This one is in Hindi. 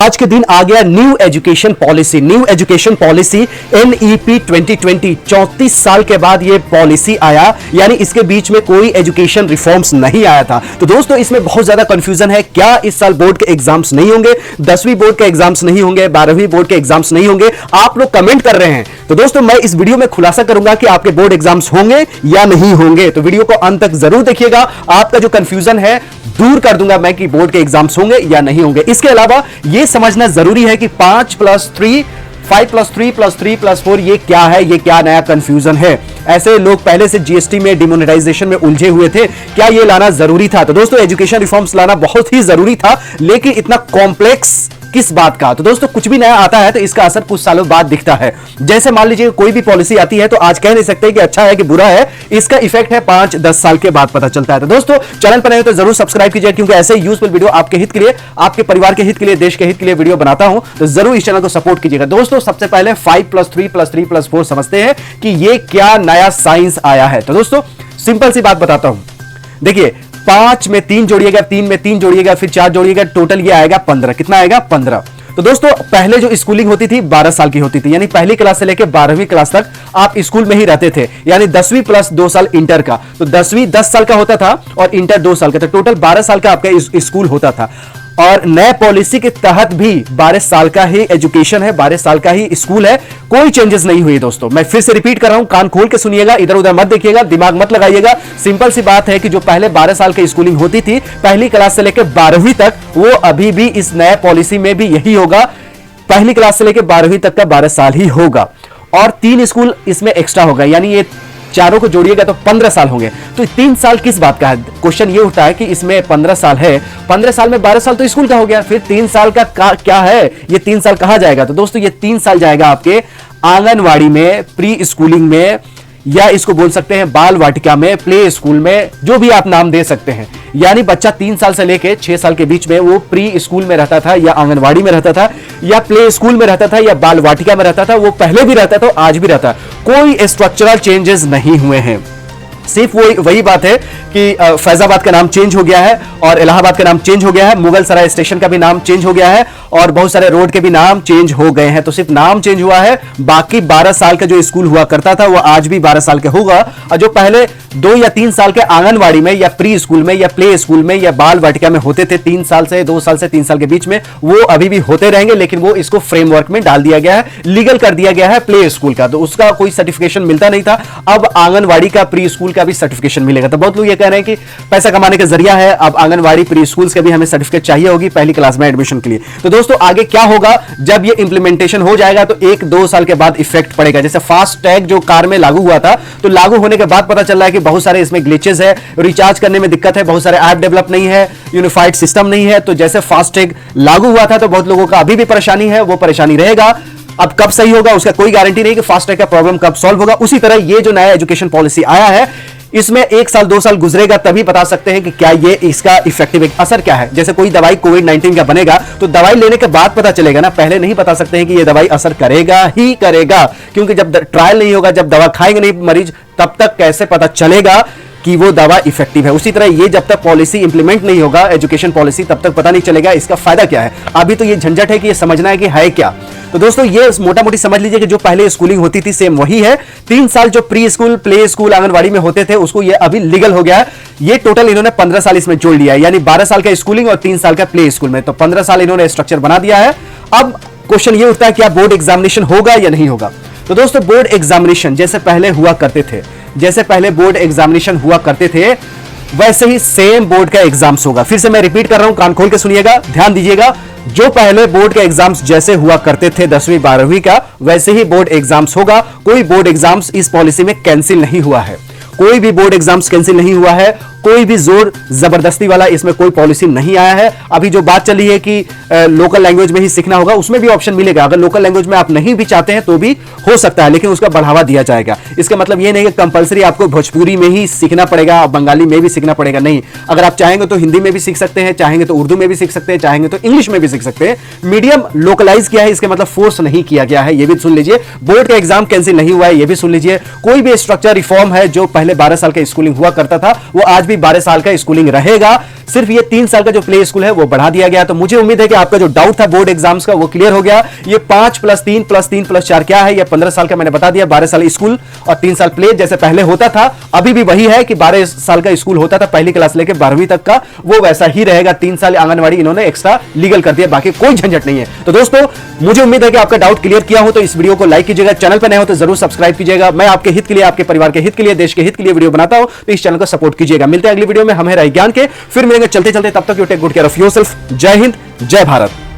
आज के दिन आ गया न्यू एजुकेशन पॉलिसी NEP 2020। 34 साल के बाद ये पॉलिसी आया, यानी इसके बीच में कोई एजुकेशन रिफॉर्म्स नहीं आया था। तो दोस्तों इसमें बहुत ज्यादा कंफ्यूजन है। क्या इस साल बोर्ड के एग्जाम्स नहीं होंगे, 10वीं बोर्ड के एग्जाम्स नहीं होंगे, 12वीं बोर्ड के एग्जाम्स नहीं होंगे? आप लोग कमेंट कर रहे हैं। तो दोस्तों मैं इस वीडियो में खुलासा करूंगा कि आपके बोर्ड एग्जाम्स होंगे या नहीं होंगे। तो वीडियो को अंत तक जरूर देखिएगा, आपका जो कंफ्यूजन है दूर कर दूंगा मैं कि बोर्ड के एग्जाम्स होंगे या नहीं होंगे। इसके अलावा यह समझना जरूरी है कि 5+3 5+3+3+4 ये क्या है, ये क्या नया कंफ्यूजन है। ऐसे लोग पहले से जीएसटी में डिमोनेटाइजेशन में उलझे हुए थे, क्या ये लाना जरूरी था? तो दोस्तों एजुकेशन रिफॉर्म्स लाना बहुत ही जरूरी था, लेकिन इतना कॉम्प्लेक्स किस बात का? तो दोस्तों कुछ भी नया आता है तो इसका असर कुछ सालों बाद दिखता है। जैसे मान लीजिए कोई भी पॉलिसी आती है तो आज कह नहीं सकते कि अच्छा है कि बुरा है, इसका इफेक्ट है 5-10 साल के बाद पता चलता है। तो दोस्तों चैनल पर नए हो तो जरूर सब्सक्राइब कीजिए, क्योंकि ऐसे यूजफुल वीडियो आपके हित के लिए, आपके परिवार के हित के लिए, देश के हित के लिए वीडियो बनाता हूं। तो जरूर इस चैनल को सपोर्ट कीजिएगा। दोस्तों सबसे पहले 5+3+3+4 समझते हैं कि ये क्या नया साइंस आया है। तो दोस्तों सिंपल सी बात बताता हूं, देखिए 5 में 3 जोड़िएगा, 3 में 3 जोड़िएगा, फिर 4 जोड़िएगा, टोटल ये आएगा 15। कितना आएगा? 15। तो दोस्तों पहले जो स्कूलिंग होती थी 12 साल की होती थी, यानी पहली क्लास से लेकर 12वीं क्लास तक आप स्कूल में ही रहते थे, यानी 10वीं प्लस 2 साल इंटर का। तो 10वीं 10 साल का होता था और इंटर 2 साल का, तो टोटल 12 साल का आपका स्कूल होता था। और नए पॉलिसी के तहत भी 12 साल का ही एजुकेशन है, 12 साल का ही स्कूल है, कोई चेंजेस नहीं हुई। दोस्तों मैं फिर से रिपीट कर रहा हूं, कान खोल के सुनिएगा, इधर उधर मत देखिएगा, दिमाग मत लगाइएगा। सिंपल सी बात है कि जो पहले 12 साल की स्कूलिंग होती थी पहली क्लास से लेकर 12वीं तक, वो अभी भी इस नए पॉलिसी में भी यही होगा। पहली क्लास से लेकर 12वीं तक का 12 साल ही होगा, और 3 स्कूल इसमें एक्स्ट्रा होगा, यानी ये चारों को जोड़िएगा तो 15 साल होंगे। तो 3 साल किस बात का है? क्वेश्चन ये उठता है कि इसमें 15 साल है, 15 साल में 12 साल तो स्कूल का हो गया, फिर 3 साल का क्या है? ये 3 साल कहां जाएगा? तो दोस्तों ये 3 साल जाएगा आपके आंगनवाड़ी में, प्री स्कूलिंग में, या इसको बोल सकते हैं बाल वाटिका में, प्ले स्कूल में, जो भी आप नाम दे सकते हैं। यानी बच्चा 3 साल से लेकर 6 साल के बीच में वो प्री स्कूल में रहता था, या आंगनवाड़ी में रहता था, या प्ले स्कूल में रहता था, या बाल वाटिका में रहता था। वो पहले भी रहता था, आज भी रहता है। कोई स्ट्रक्चरल चेंजेस नहीं हुए हैं। सिर्फ वही बात है कि फैजाबाद का नाम चेंज हो गया है, और इलाहाबाद का नाम चेंज हो गया है, मुगल सराय स्टेशन का भी नाम चेंज हो गया है, और बहुत सारे रोड के भी नाम चेंज हो गए हैं। तो सिर्फ नाम चेंज हुआ है, बाकी 12 साल का जो स्कूल हुआ करता था वो आज भी 12 साल का होगा। और जो पहले 2 या 3 साल के आंगनवाड़ी में, या प्री स्कूल में, या प्ले स्कूल में, या बाल वाटिका में होते थे 3 साल से 2 साल से 3 साल के बीच में, वो अभी भी होते रहेंगे, लेकिन वो इसको फ्रेमवर्क में डाल दिया गया है, लीगल कर दिया गया है प्ले स्कूल का। तो उसका कोई सर्टिफिकेशन मिलता नहीं था, अब आंगनवाड़ी का, प्री स्कूल का भी सर्टिफिकेशन मिलेगा। तो बहुत लोग ये कह रहे हैं कि पैसा कमाने का जरिया है, अब आंगनवाड़ी, प्री स्कूल्स के भी हमें सर्टिफिकेट चाहिए होगी पहली क्लास में एडमिशन के लिए। तो दोस्तों आगे क्या होगा? जब ये इंप्लीमेंटेशन हो जाएगा तो 1-2 साल के बाद इफेक्ट पड़ेगा। जैसे फास्ट टैग जो कार में लागू हुआ था, तो लागू होने के बाद पता चल रहा है कि बहुत सारे इसमें ग्लिचेस है, रिचार्ज करने में दिक्कत है, बहुत सारे ऐप डेवलप नहीं है, यूनिफाइड सिस्टम नहीं है। तो जैसे फास्ट टैग लागू हुआ था तो बहुत लोगों का अभी भी परेशानी है, वो परेशानी रहेगा। अब कब सही होगा उसका कोई गारंटी नहीं कि फास्ट टैग का प्रॉब्लम कब सॉल्व होगा। उसी तरह ये जो नया एजुकेशन पॉलिसी आया है, इसमें 1 साल 2 साल गुजरेगा तभी बता सकते हैं कि क्या ये इसका इफेक्टिव असर क्या है। जैसे कोई दवाई कोविड-19 का बनेगा तो दवाई लेने के बाद पता चलेगा ना, पहले नहीं बता सकते हैं कि ये दवाई असर करेगा ही करेगा, क्योंकि जब ट्रायल नहीं होगा, जब दवा खाएंगे नहीं मरीज, तब तक कैसे पता चलेगा कि वो दवा इफेक्टिव है। उसी तरह ये जब तक पॉलिसी इंप्लीमेंट नहीं होगा, एजुकेशन पॉलिसी, तब तक पता नहीं चलेगा इसका फायदा क्या है। अभी तो ये झंझट है कि ये समझना है कि है क्या। तो दोस्तों ये मोटा मोटी समझ लीजिए कि जो पहले स्कूलिंग होती थी सेम वही है। 3 साल जो pre school, play school, anganwadi में होते थे उसको ये अभी लीगल हो गया है। ये टोटल इन्होंने 15 साल इसमें जोड़ लिया है, यानी 12 साल का स्कूलिंग और 3 साल का प्ले स्कूल में, तो 15 साल इन्होंने स्ट्रक्चर बना दिया है। अब क्वेश्चन ये उठता है कि बोर्ड एग्जामिनेशन होगा या नहीं होगा। तो दोस्तों बोर्ड एग्जामिनेशन जैसे पहले हुआ करते थे, जैसे पहले बोर्ड एग्जामिनेशन हुआ करते थे, वैसे ही सेम बोर्ड का एग्जाम्स होगा। फिर से मैं रिपीट कर रहा हूं, कान खोल के सुनिएगा, ध्यान दीजिएगा। जो पहले बोर्ड के एग्जाम्स जैसे हुआ करते थे 10वीं 12वीं का, वैसे ही बोर्ड एग्जाम्स होगा। कोई बोर्ड एग्जाम्स इस पॉलिसी में कैंसिल नहीं हुआ है, कोई भी बोर्ड एग्जाम्स कैंसिल नहीं हुआ है, कोई भी जोर जबरदस्ती वाला इसमें कोई पॉलिसी नहीं आया है। अभी जो बात चली है कि लोकल लैंग्वेज में ही सीखना होगा, उसमें भी ऑप्शन मिलेगा। अगर लोकल लैंग्वेज में आप नहीं भी चाहते हैं तो भी हो सकता है, लेकिन उसका बढ़ावा दिया जाएगा। इसका मतलब ये नहीं कि कंपलसरी आपको भोजपुरी में ही सीखना पड़ेगा, बंगाली में भी सीखना पड़ेगा, नहीं। अगर आप चाहेंगे तो हिंदी में भी सीख सकते हैं, चाहेंगे तो उर्दू में भी सीख सकते हैं, चाहेंगे तो इंग्लिश में भी सीख सकते हैं। मीडियम लोकलाइज किया है, इसका मतलब फोर्स नहीं किया गया है, ये भी सुन लीजिए। बोर्ड का एग्जाम कैंसिल नहीं हुआ है, ये भी सुन लीजिए। कोई भी स्ट्रक्चर रिफॉर्म है जो पहले 12 साल का स्कूलिंग हुआ करता था वो आज भी 12 साल का स्कूलिंग रहेगा, सिर्फ ये 3 साल का जो प्ले स्कूल है वो बढ़ा दिया गया। तो मुझे उम्मीद है कि आपका जो डाउट था बोर्ड एग्जाम्स का वो क्लियर हो गया। ये 5 + 3 + 3 + 4 क्या है, ये 15 साल का मैंने बता दिया, 12 साल स्कूल और 3 साल प्ले जैसे पहले होता था, अभी भी वही है कि 12 साल का स्कूल होता था पहली क्लास लेके 12वीं तक का, वो वैसा ही रहेगा। 3 साल आंगनवाड़ी इन्होंने एक्स्ट्रा लीगल कर दिया, बाकी कोई झंझट नहीं है। तो दोस्तों मुझे उम्मीद है कि आपका डाउट क्लियर किया हो, तो इस वीडियो को लाइक कीजिएगा, चैनल पर नए हो तो जरूर सब्सक्राइब कीजिएगा। मैं आपके हित के लिए, आपके परिवार के हित के लिए, देश के हित के लिए वीडियो बनाता हूं, तो इस चैनल को सपोर्ट कीजिएगा। मिलते हैं अगली वीडियो में, हम हैं राही ज्ञान के, फिर मिलेंगे चलते चलते, तब तक you take good care of yourself. जय हिंद, जय भारत।